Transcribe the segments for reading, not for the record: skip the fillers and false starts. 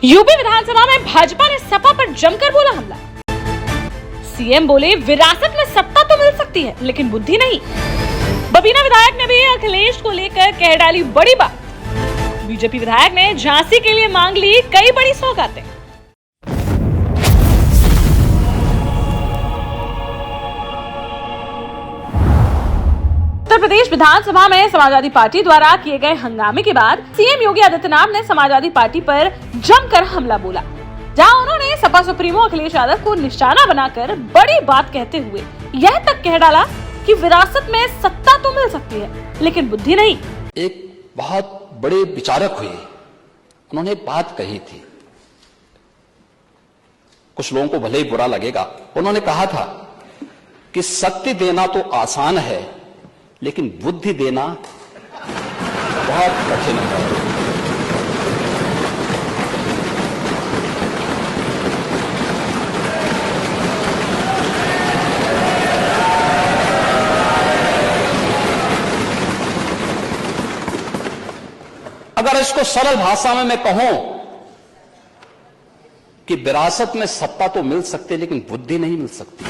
UP विधानसभा में भाजपा ने सपा पर जमकर बोला हमला। सीएम बोले विरासत में सत्ता तो मिल सकती है लेकिन बुद्धि नहीं। बबीना विधायक ने भी अखिलेश को लेकर कह डाली बड़ी बात। बीजेपी विधायक ने झांसी के लिए मांग ली कई बड़ी सौगातें। उत्तर प्रदेश विधानसभा में समाजवादी पार्टी द्वारा किए गए हंगामे के बाद सीएम योगी आदित्यनाथ ने समाजवादी पार्टी पर जमकर हमला बोला, जहां उन्होंने सपा सुप्रीमो अखिलेश यादव को निशाना बनाकर बड़ी बात कहते हुए यह तक कह डाला कि विरासत में सत्ता तो मिल सकती है लेकिन बुद्धि नहीं। एक बहुत बड़े विचारक हुए, उन्होंने बात कही थी, कुछ लोगों को भले ही बुरा लगेगा। उन्होंने कहा था कि शक्ति देना तो आसान है लेकिन बुद्धि देना बहुत कठिन है। अगर इसको सरल भाषा में मैं कहूं कि विरासत में सत्ता तो मिल सकती है लेकिन बुद्धि नहीं मिल सकती।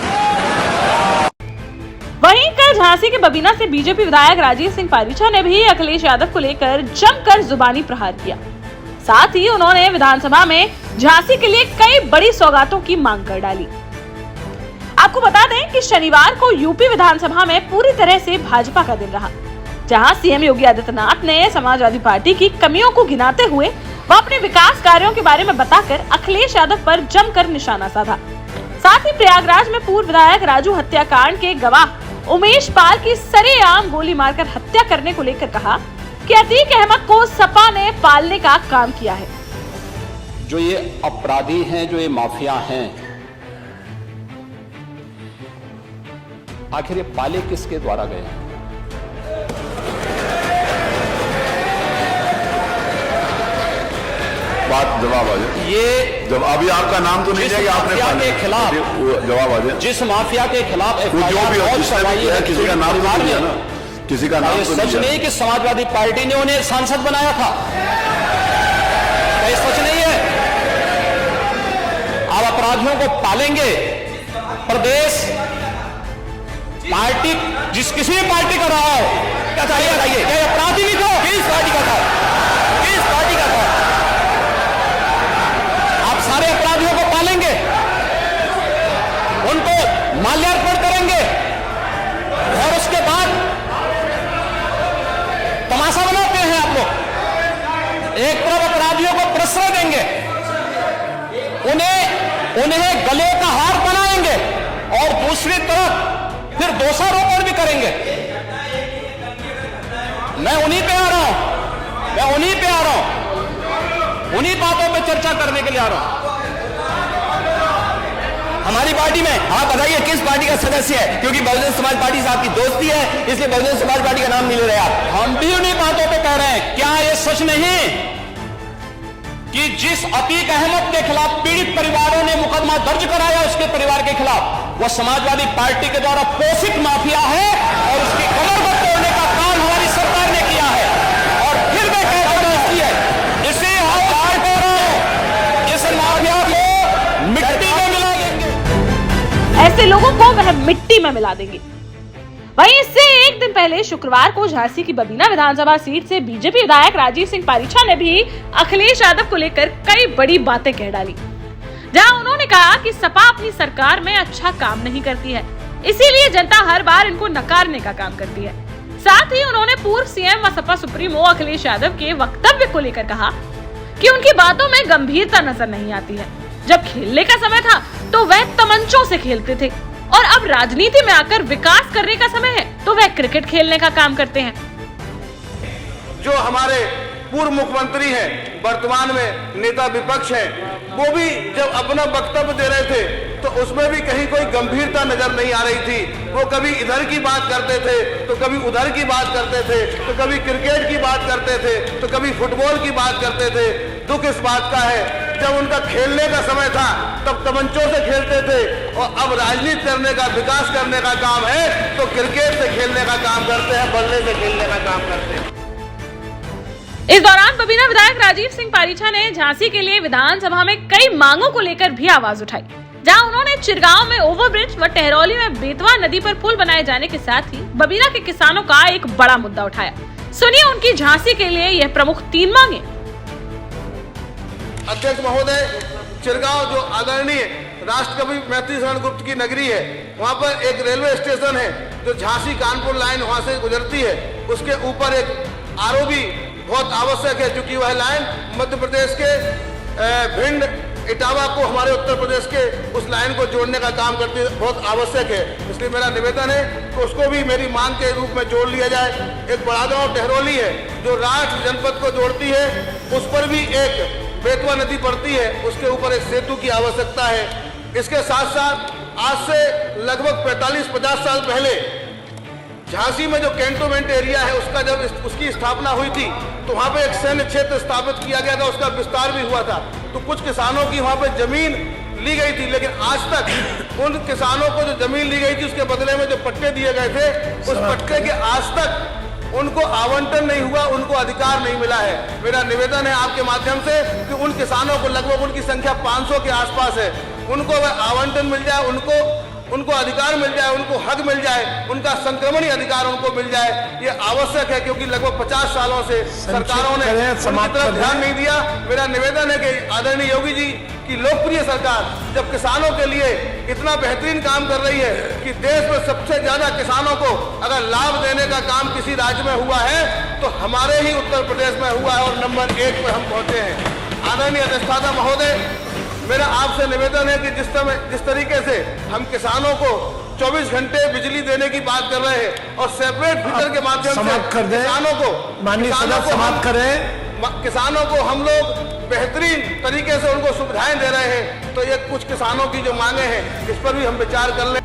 वहीं कल झांसी के बबीना से बीजेपी विधायक राजीव सिंह पारीछा ने भी अखिलेश यादव को लेकर जमकर जुबानी प्रहार किया। साथ ही उन्होंने विधानसभा में झांसी के लिए कई बड़ी सौगातों की मांग कर डाली। आपको बता दें कि शनिवार को यूपी विधानसभा में पूरी तरह से भाजपा का दिन रहा, जहां सीएम योगी आदित्यनाथ ने समाजवादी पार्टी की कमियों को गिनाते हुए व अपने विकास कार्यों के बारे में बताकर अखिलेश यादव पर जमकर निशाना साधा। साथ ही प्रयागराज में पूर्व विधायक राजू हत्याकांड के गवाह उमेश पाल की सरेआम गोली मारकर हत्या करने को लेकर कहा कि अतीक अहमद को सपा ने पालने का काम किया है। जो ये अपराधी हैं, जो ये माफिया हैं, आखिर ये पाले किसके द्वारा गए हैं? बात जवाब आ जाए। ये जब अभी आपका नाम तो नहीं है कि आपने के खिलाफ जवाब आ जाए। जिस माफिया के खिलाफ जो भी है, किसी का नाम तो नहीं है ना, किसी का नाम तो सच नहीं कि समाजवादी पार्टी ने उन्हें सांसद बनाया था, ये सच नहीं है। आप अपराधियों को पालेंगे। प्रदेश पार्टी जिस किसी भी पार्टी का रहा हो, क्या चाहिए बताइए, क्या अपराधी नहीं था? किस पार्टी का था? किस पार्टी का था? आप सारे अपराधियों को पालेंगे, उनको माल्यार्पण करेंगे और उसके बाद तमाशा बनाते हैं आप लोग। एक तरफ अपराधियों को प्रश्रय देंगे, उन्हें गले का हार बनाएंगे और दूसरी तरफ फिर दोषारोपण भी करेंगे। मैं उन्हीं पे आ रहा हूं, उन्हीं बातों पे चर्चा करने के लिए आ रहा हूं। हमारी पार्टी में आप बताइए किस पार्टी का सदस्य है? क्योंकि बहुजन समाज पार्टी से आपकी दोस्ती है, इसलिए बहुजन समाज पार्टी का नाम नहीं ले रहे आप। हम भी उन्हीं बातों पे कह रहे हैं। क्या ये सच नहीं कि जिस अतीक अहमद के खिलाफ पीड़ित परिवारों ने मुकदमा दर्ज कराया, उसके परिवार के खिलाफ, वो समाजवादी पार्टी के द्वारा पोषित माफिया है और उसकी कमर को तोड़ने का काम हमारी सरकार ने किया है। और फिर मैं कहता हूं इसे इस माफिया को मिट्टी में मिला देंगे। ऐसे लोगों को वह मिट्टी में मिला देंगे। वहीं इससे एक दिन पहले शुक्रवार को झांसी की बबीना विधानसभा सीट से बीजेपी विधायक राजीव सिंह पारीछा ने भी अखिलेश यादव को लेकर कई बड़ी बातें कह डाली, जहां उन्होंने कहा कि सपा अपनी सरकार में अच्छा काम नहीं करती है, इसीलिए जनता हर बार इनको नकारने का काम करती है। साथ ही उन्होंने पूर्व सीएम व सपा सुप्रीमो अखिलेश यादव के वक्तव्य को लेकर कहा कि उनकी बातों में गंभीरता नजर नहीं आती है। जब खेलने का समय था तो वह तमंचों से खेलते थे और अब राजनीति में आकर विकास करने का समय है तो वह क्रिकेट खेलने का काम करते हैं। जो हमारे पूर्व मुख्यमंत्री हैं, वर्तमान में नेता विपक्ष हैं, वो भी जब अपना वक्तव्य दे रहे थे तो उसमें भी कहीं कोई गंभीरता नजर नहीं आ रही थी। वो कभी इधर की बात करते थे तो कभी उधर की बात करते थे, तो कभी क्रिकेट की बात करते थे तो कभी फुटबॉल की बात करते थे। दुख इस बात का है जब उनका खेलने का समय था तब तमंचों से खेलते थे और अब राजनीति करने का, विकास करने का काम है तो क्रिकेट से खेलने का काम करते हैं, बल्ले से खेलने का काम करते हैं। इस दौरान बबीना विधायक राजीव सिंह पारीछा ने झांसी के लिए विधानसभा में कई मांगों को लेकर भी आवाज उठाई, जहां उन्होंने चिरगांव में ओवरब्रिज व टहरौली में बेतवा नदी पर पुल बनाए जाने के साथ ही बबीना के किसानों का एक बड़ा मुद्दा उठाया। सुनिए उनकी झांसी के लिए यह प्रमुख 3 मांगे। अध्यक्ष महोदय, चिरगांव जो आदरणीय राष्ट्रकवि मैत्री शरण गुप्त की नगरी है, वहाँ पर एक रेलवे स्टेशन है जो झांसी कानपुर लाइन वहाँ से गुजरती है। उसके ऊपर एक आरओबी बहुत आवश्यक है, क्योंकि वह लाइन मध्य प्रदेश के भिंड इटावा को हमारे उत्तर प्रदेश के उस लाइन को जोड़ने का काम करती है, बहुत आवश्यक है। इसलिए मेरा निवेदन है कि उसको भी मेरी मांग के रूप में जोड़ लिया जाए। एक बड़ा गांव टहरौली है जो राष्ट्र जनपद को जोड़ती है, उस पर भी एक बेतवा नदी पड़ती है, उसके ऊपर एक सेतु की आवश्यकता है। इसके साथ साथ आज से लगभग 45-50 साल पहले झांसी में जो कैंटोनमेंट एरिया है उसका जब उसकी स्थापना हुई थी तो वहाँ पे एक सैन्य क्षेत्र स्थापित किया गया था, उसका विस्तार भी हुआ था। तो कुछ किसानों की वहाँ पे जमीन ली गई थी, लेकिन आज तक उन किसानों को जो जमीन ली गई थी उसके बदले में जो पट्टे दिए गए थे, उस पट्टे के आज तक उनको आवंटन नहीं हुआ, उनको अधिकार नहीं मिला है। मेरा निवेदन है आपके माध्यम से कि उन किसानों को, लगभग उनकी संख्या 500 के आसपास है, उनको वह आवंटन मिल जाए, उनको अधिकार मिल जाए, उनको हक मिल जाए, उनका संक्रमणीय अधिकार उनको मिल जाए। ये आवश्यक है, क्योंकि लगभग 50 सालों से सरकारों ने उनकी तरफ ध्यान नहीं दिया। मेरा निवेदन है कि आदरणीय योगी जी की लोकप्रिय सरकार जब किसानों के लिए इतना बेहतरीन काम कर रही है कि देश में सबसे ज्यादा किसानों को अगर लाभ देने का काम किसी राज्य में हुआ है तो हमारे ही उत्तर प्रदेश में हुआ है और नंबर 1 पर हम पहुंचे हैं। आदरणीय अधिष्ठाता महोदय, मेरा आपसे निवेदन है कि जिस तरीके से हम किसानों को 24 घंटे बिजली देने की बात कर रहे हैं और सेपरेट मीटर के माध्यम से किसानों को हम लोग बेहतरीन तरीके से उनको सुविधाएं दे रहे हैं, तो ये कुछ किसानों की जो मांगे हैं इस पर भी हम विचार कर लें।